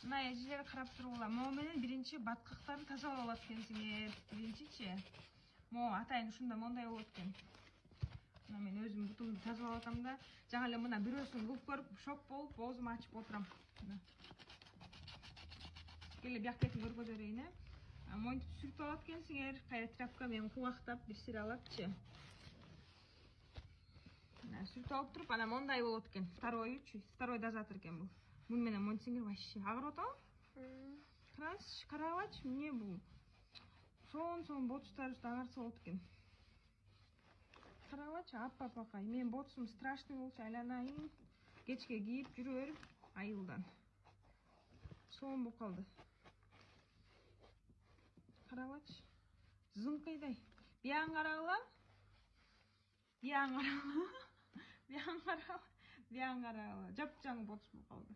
Мына эжелер карап тургула. Могу менен биринчи баткактарын тазалап алат экенсиңер. Биринчичи. Могу атайын ушунда мондай болот экен. Мына мен өзүм бутумду тазалап атам да, жаңы эле мына бирөөсүн кылып көрүп, шок болуп, оозуму ачып отурам. Келе бияк бетин көргөзө берейин, Монтип сүртүп алат экенсиңер. Кайра тряпка менен кубактап бир сир алатчы. Мына сүртүп алып туруп, ана мондай болот экен. Второй дозатор экен бул. Муну менен монтсеңер вообще агырып атабы? Карабачы, эмне бул? Соон ботустар агарса болот экен. Карабачы, аппакай. Мен ботусум страшный болчу, айланайын. Кечке кийип жүрө берип, айылдан. Соон болуп калды. Карабачы. Зыңкыйдай. Биян карагыла. Биян карагыла. Жапжаң ботус болуп калды.